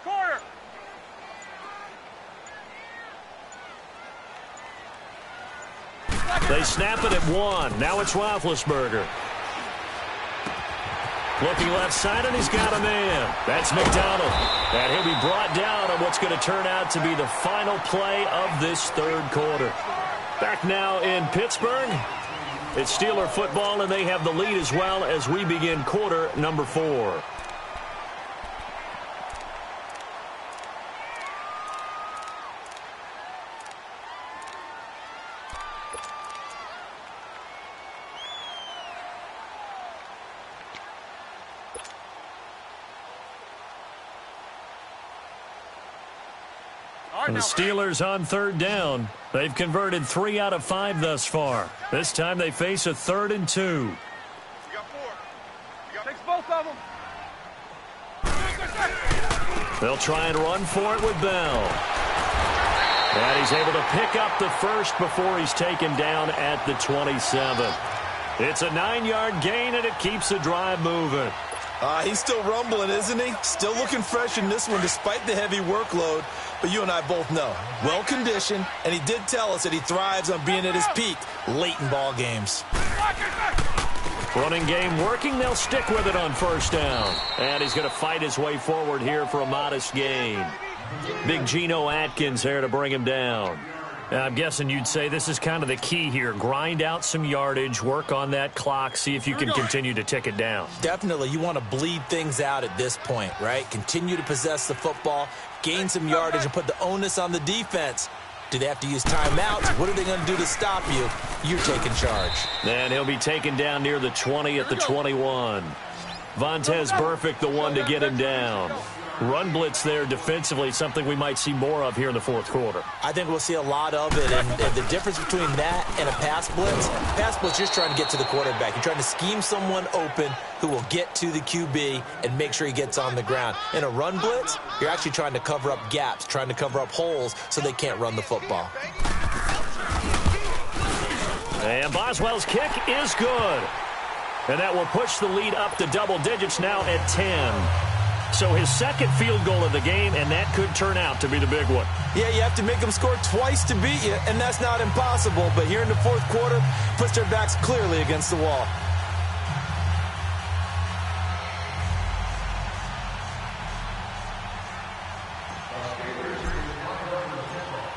Corner. They snap it at 1. Now it's Roethlisberger. Looking left side, and he's got a man. That's McDonald. And he'll be brought down on what's going to turn out to be the final play of this third quarter. Back now in Pittsburgh. It's Steeler football, and they have the lead as well as we begin quarter number 4. And the Steelers on 3rd down. They've converted 3 out of 5 thus far. This time they face a 3rd and 2. We got 4. Takes both of them. They'll try and run for it with Bell. And he's able to pick up the first before he's taken down at the 27. It's a 9-yard gain, and it keeps the drive moving. He's still rumbling, isn't he? Still looking fresh in this one despite the heavy workload. But you and I both know, well-conditioned, and he did tell us that he thrives on being at his peak late in ball games. Running game working. They'll stick with it on 1st down. And he's going to fight his way forward here for a modest gain. Big Geno Atkins there to bring him down. I'm guessing you'd say this is kind of the key here. Grind out some yardage, work on that clock, see if you can continue to tick it down. Definitely. You want to bleed things out at this point, right? Continue to possess the football, gain some yardage, and put the onus on the defense. Do they have to use timeouts? What are they going to do to stop you? You're taking charge. And he'll be taken down near the 20 at the 21. Vontez Burfict, the one to get him down. Run blitz there defensively, something we might see more of here in the 4th quarter. I think we'll see a lot of it, and the difference between that and a pass blitz, you're just trying to get to the quarterback. You're trying to scheme someone open who will get to the QB and make sure he gets on the ground. In a run blitz, you're actually trying to cover up gaps, trying to cover up holes so they can't run the football. And Boswell's kick is good. And that will push the lead up to double digits now at 10. So his 2nd field goal of the game, and that could turn out to be the big one. Yeah, you have to make them score twice to beat you, and that's not impossible. But here in the 4th quarter, puts their backs clearly against the wall.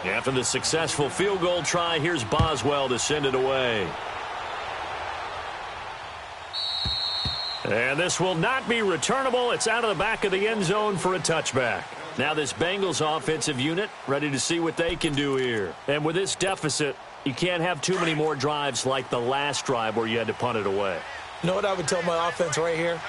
After the successful field goal try, here's Boswell to send it away. And this will not be returnable. It's out of the back of the end zone for a touchback. Now this Bengals offensive unit ready to see what they can do here. And with this deficit, you can't have too many more drives like the last drive where you had to punt it away. You know what I would tell my offense right here?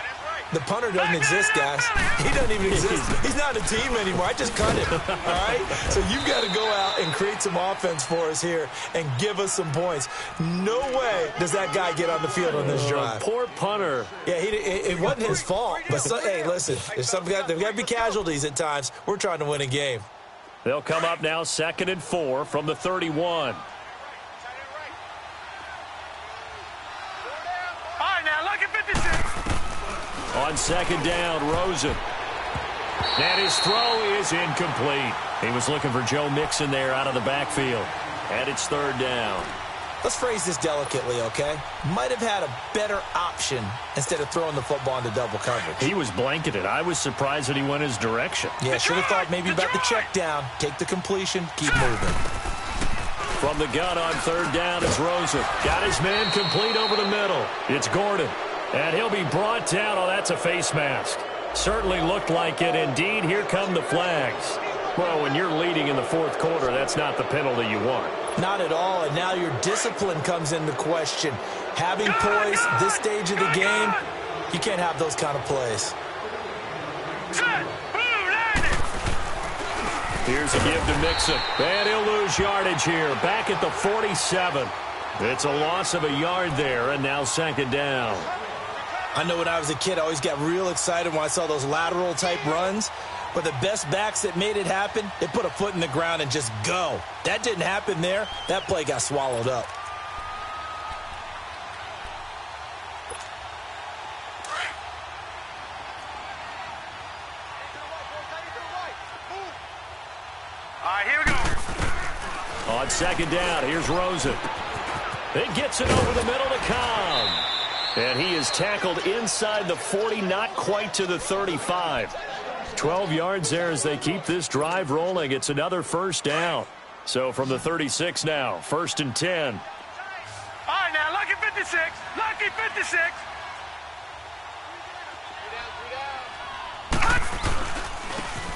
The punter doesn't exist, guys. He doesn't even exist. He's not a team anymore. I just cut him, all right? So you've got to go out and create some offense for us here and give us some points. No way does that guy get on the field on this drive. Poor punter. Yeah, it wasn't his fault. But, hey, listen, there's got to be casualties at times. We're trying to win a game. They'll come up now 2nd and 4 from the 31. All right, now look at 56. On 2nd down, Rosen. And his throw is incomplete. He was looking for Joe Mixon there out of the backfield. And it's 3rd down. Let's phrase this delicately, okay? Might have had a better option instead of throwing the football into double coverage. He was blanketed. I was surprised that he went his direction. Yeah, should have thought maybe about the check down. Take the completion, keep moving. From the gun on third down, it's Rosen. Got his man complete over the middle. It's Gordon. And he'll be brought down. Oh, that's a face mask. Certainly looked like it. Indeed, here come the flags. Well, when you're leading in the fourth quarter, that's not the penalty you want. Not at all, and now your discipline comes into question. Having poise this stage of the game, you can't have those kind of plays. Here's a give to Mixon. And he'll lose yardage here. Back at the 47. It's a loss of a yard there, and now second down. I know when I was a kid, I always got real excited when I saw those lateral-type runs. But the best backs that made it happen, they put a foot in the ground and just go. That didn't happen there. That play got swallowed up. All right, here we go. On second down, here's Rosen. It gets it over the middle to Cobb. And he is tackled inside the 40, not quite to the 35. 12 yards there as they keep this drive rolling. It's another first down. So from the 36 now, 1st and 10. All right, now, lucky 56. Lucky 56.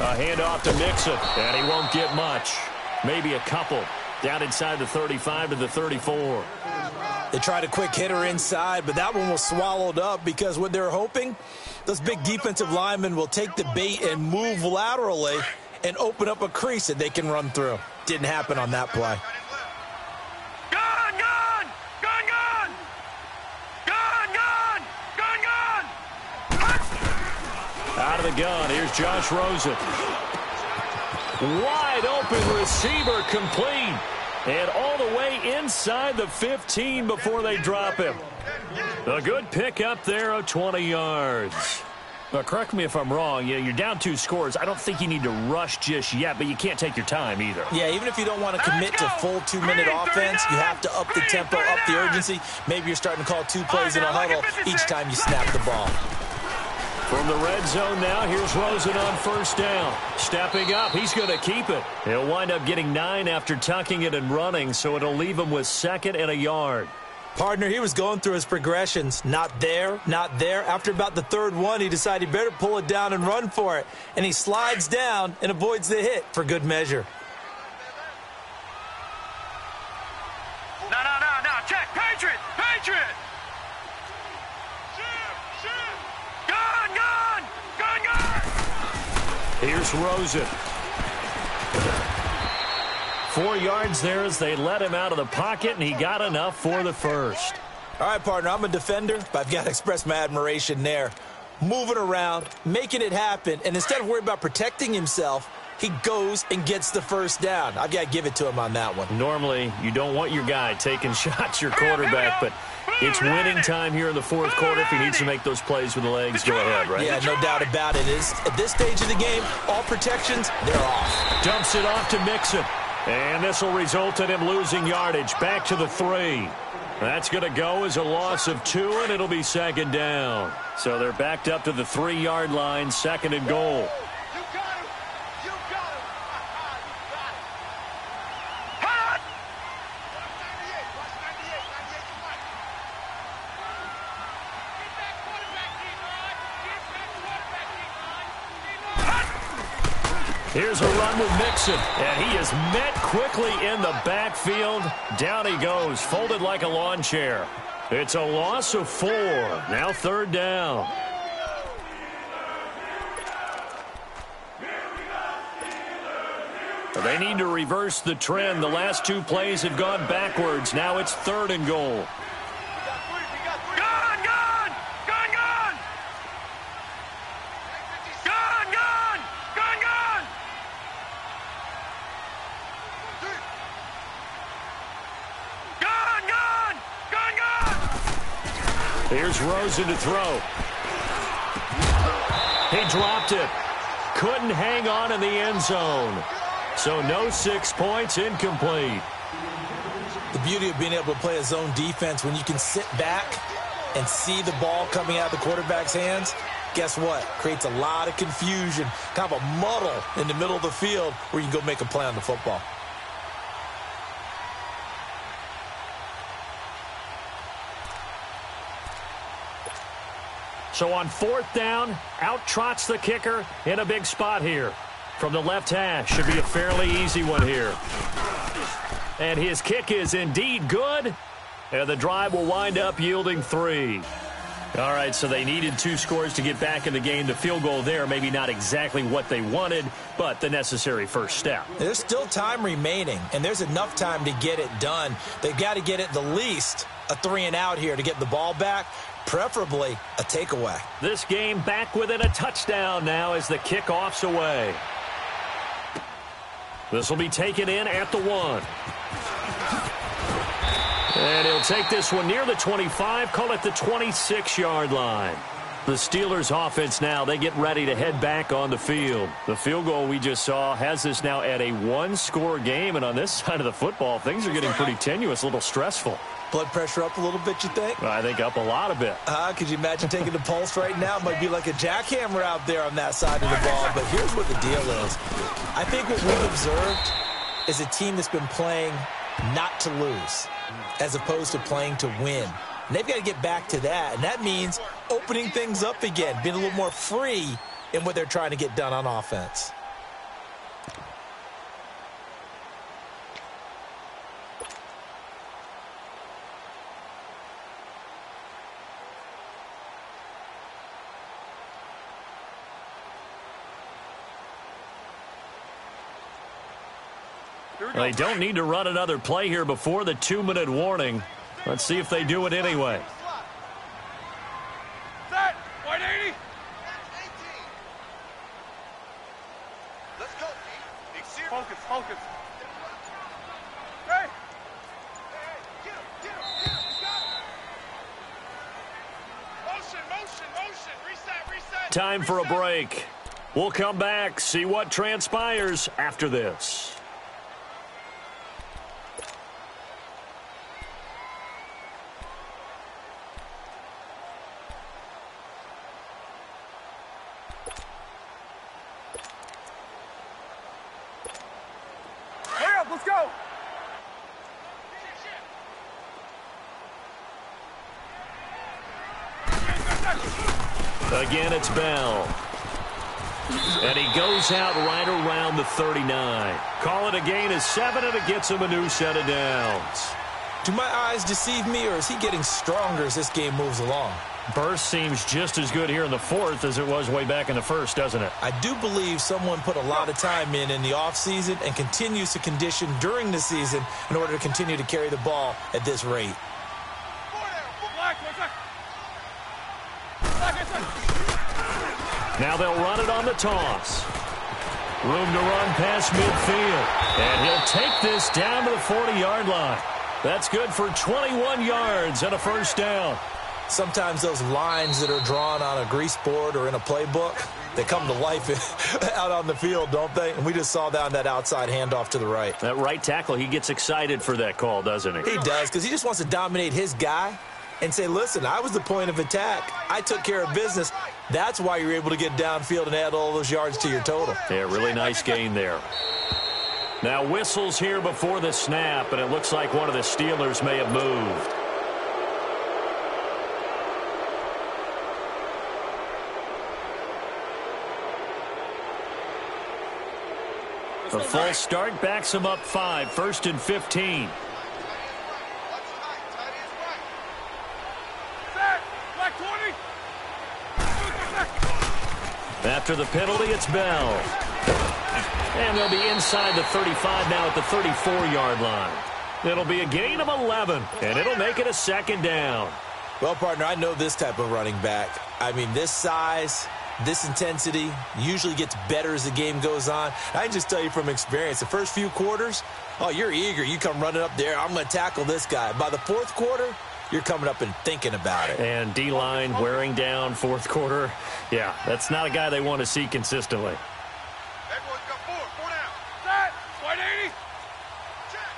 A handoff to Mixon, and he won't get much. Maybe a couple. Down inside the 35 to the 34. They tried a quick hitter inside, but that one was swallowed up because what they're hoping, those big defensive linemen will take the bait and move laterally and open up a crease that they can run through. Didn't happen on that play. Gun, gun! Gun, gun! Gun, gun! Gun, gun! Out of the gun, here's Josh Rosen. Wide open receiver complete. And all the way inside the 15 before they drop him. A good pickup there of 20 yards. Now, correct me if I'm wrong. Yeah, you're down 2 scores. I don't think you need to rush just yet, but you can't take your time either. Yeah, even if you don't want to commit to full 2-minute offense, you have to up the tempo, up the urgency. Maybe you're starting to call 2 plays in a huddle each time you snap the ball. From the red zone now, here's Rosen on first down. Stepping up, he's going to keep it. He'll wind up getting 9 after tucking it and running, so it'll leave him with 2nd and a yard. Partner, he was going through his progressions. Not there, not there. After about the 3rd one, he decided he better pull it down and run for it. And he slides down and avoids the hit for good measure. No, check. Patriot! Patriot! Here's Rosen. 4 yards there as they let him out of the pocket, and he got enough for the first. All right, partner, I'm a defender, but I've got to express my admiration there. Moving around, making it happen, and instead of worrying about protecting himself, he goes and gets the first down. I've got to give it to him on that one. Normally, you don't want your guy taking shots, your quarterback, but it's winning time here in the 4th quarter. If he needs to make those plays with the legs, go ahead, right? Yeah, no doubt about it. At this stage of the game, all protections, they're off. Dumps it off to Mixon. And this will result in him losing yardage back to the 3. That's going to go as a loss of 2, and it'll be 2nd down. So they're backed up to the 3-yard line, 2nd and goal. Here's a run with Mixon, and he is met quickly in the backfield. Down he goes, folded like a lawn chair. It's a loss of 4. Now 3rd down. They need to reverse the trend. The last 2 plays have gone backwards. Now it's 3rd and goal. Here's Rosen to throw. He dropped it. Couldn't hang on in the end zone. So no 6 points, incomplete. The beauty of being able to play a zone defense when you can sit back and see the ball coming out of the quarterback's hands, guess what? Creates a lot of confusion, kind of a muddle in the middle of the field where you can go make a play on the football. So on 4th down, out trots the kicker in a big spot here. From the left hash, should be a fairly easy one here. And his kick is indeed good. And the drive will wind up yielding 3. All right, so they needed 2 scores to get back in the game. The field goal there, maybe not exactly what they wanted, but the necessary first step. There's still time remaining, and there's enough time to get it done. They've got to get at the least a 3-and-out here to get the ball back, preferably a takeaway. This game back within a touchdown now as the kickoff's away. This will be taken in at the 1. And he'll take this one near the 25, call it the 26-yard line. The Steelers offense now, they get ready to head back on the field. The field goal we just saw has this now at a 1-score game, and on this side of the football, things are getting pretty tenuous, a little stressful. Blood pressure up a little bit, you think? I think up a lot a bit. Could you imagine taking the pulse right now? It might be like a jackhammer out there on that side of the ball. But here's what the deal is. I think what we've observed is a team that's been playing not to lose as opposed to playing to win. And they've got to get back to that. And that means opening things up again, being a little more free in what they're trying to get done on offense. They don't need to run another play here before the 2-minute warning. Let's see if they do it anyway. Set. 180. Let's go. Focus, focus. Hey. Get him. Motion. Reset. Time for a break. We'll come back, see what transpires after this. Let's go. Again, it's Bell. And he goes out right around the 39. Call it a gain of 7, and it gets him a new set of downs. Do my eyes deceive me, or is he getting stronger as this game moves along? Burst seems just as good here in the 4th as it was way back in the 1st, doesn't it? I do believe someone put a lot of time in the offseason and continues to condition during the season in order to continue to carry the ball at this rate. Now they'll run it on the toss. Room to run past midfield. And he'll take this down to the 40-yard line. That's good for 21 yards and a first down. Sometimes those lines that are drawn on a grease board or in a playbook, they come to life out on the field, don't they? And we just saw that on that outside handoff to the right. That right tackle, he gets excited for that call, doesn't he? He does, because he just wants to dominate his guy and say, listen, I was the point of attack. I took care of business. That's why you're able to get downfield and add all those yards to your total. Yeah, really nice gain there. Now whistles here before the snap, and it looks like one of the Steelers may have moved. The full start backs him up 5, 1st and 15. After the penalty, it's Bell. And they'll be inside the 35 now at the 34-yard line. It'll be a gain of 11, and it'll make it a 2nd down. Well, partner, I know this type of running back. I mean, this size, this intensity usually gets better as the game goes on. I can just tell you from experience, the first few quarters, oh, you're eager. You come running up there, I'm going to tackle this guy. By the 4th quarter, you're coming up and thinking about it. And D-line wearing down 4th quarter. Yeah, that's not a guy they want to see consistently. Everyone's got 4 down. Set. 180. Check.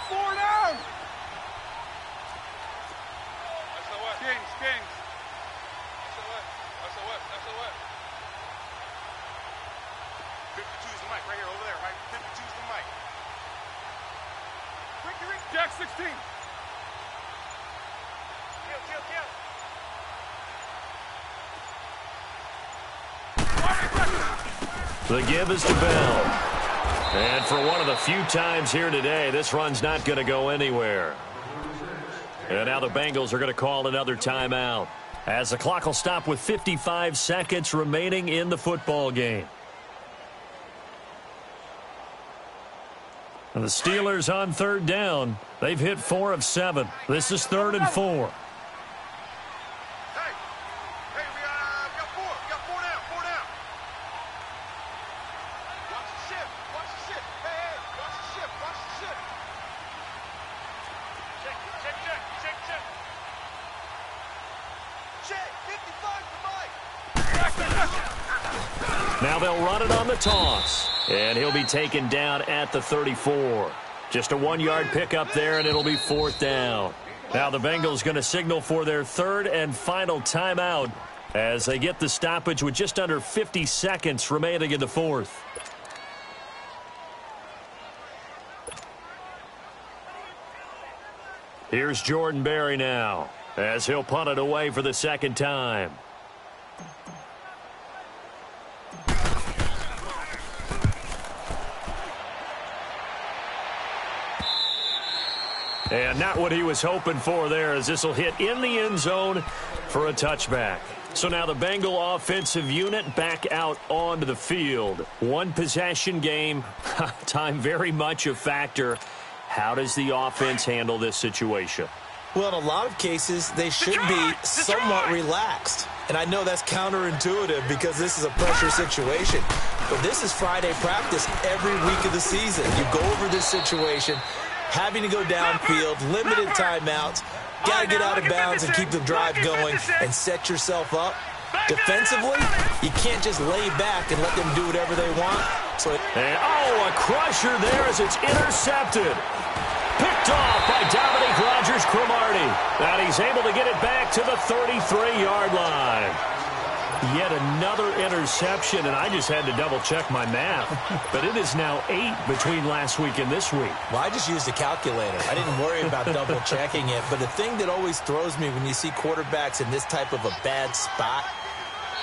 4 Kings. That's a what? 52's the mic right here, over there, right? 52's the mic. Ricky. Jack 16. Kill. The give is to Bell. And for one of the few times here today, this run's not going to go anywhere. And now the Bengals are going to call another timeout, as the clock will stop with 55 seconds remaining in the football game. And the Steelers on third down. They've hit 4 of 7. This is 3rd and 4. Now they'll run it on the toss, and he'll be taken down at the 34. Just a 1-yard pickup there, and it'll be 4th down. Now the Bengals going to signal for their 3rd and final timeout as they get the stoppage with just under 50 seconds remaining in the 4th. Here's Jordan Berry now, as he'll punt it away for the 2nd time. And not what he was hoping for there, as this will hit in the end zone for a touchback. So now the Bengal offensive unit back out onto the field. 1 possession game, time very much a factor. How does the offense handle this situation? Well, in a lot of cases, they should be somewhat relaxed. And I know that's counterintuitive because this is a pressure situation. But this is Friday practice every week of the season. You go over this situation, having to go downfield, limited timeouts, got to get out of bounds and keep the drive going and set yourself up. Defensively, you can't just lay back and let them do whatever they want. A crusher there as it's intercepted. Picked off by Dominique Rodgers-Cromartie. And he's able to get it back to the 33-yard line. Yet another interception, and I just had to double-check my math. But it is now 8 between last week and this week. Well, I just used a calculator. I didn't worry about double-checking it. But the thing that always throws me when you see quarterbacks in this type of a bad spot,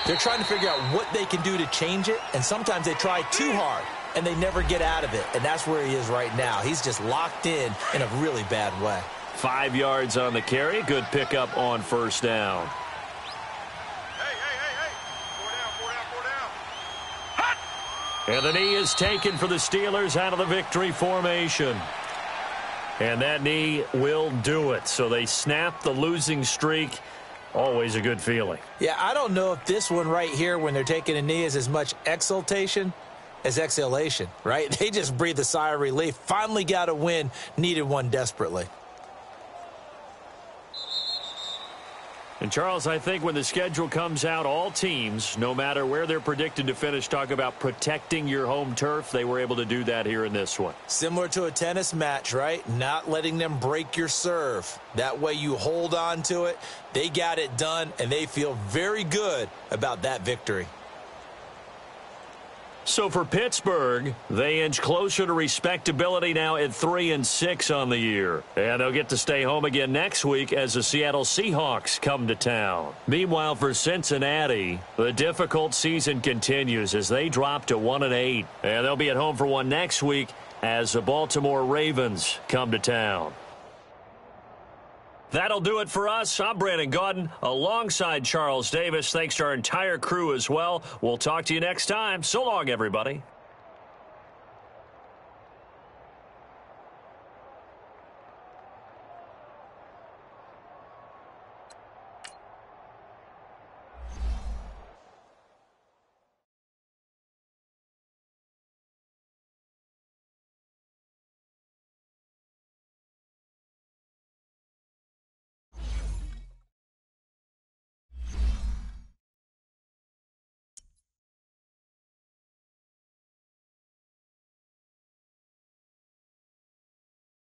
they're trying to figure out what they can do to change it, and sometimes they try too hard, and they never get out of it. And that's where he is right now. He's just locked in a really bad way. 5 yards on the carry. Good pickup on 1st down. And the knee is taken for the Steelers out of the victory formation. And that knee will do it. So they snap the losing streak. Always a good feeling. Yeah, I don't know if this one right here when they're taking a knee is as much exultation as exhalation, right? They just breathe a sigh of relief. Finally got a win. Needed one desperately. And, Charles, I think when the schedule comes out, all teams, no matter where they're predicted to finish, talk about protecting your home turf. They were able to do that here in this one. Similar to a tennis match, right? Not letting them break your serve. That way you hold on to it. They got it done, and they feel very good about that victory. So for Pittsburgh, they inch closer to respectability now at 3-6 on the year. And they'll get to stay home again next week as the Seattle Seahawks come to town. Meanwhile, for Cincinnati, the difficult season continues as they drop to 1-8. And they'll be at home for one next week as the Baltimore Ravens come to town. That'll do it for us. I'm Brandon Gaudin alongside Charles Davis. Thanks to our entire crew as well. We'll talk to you next time. So long, everybody.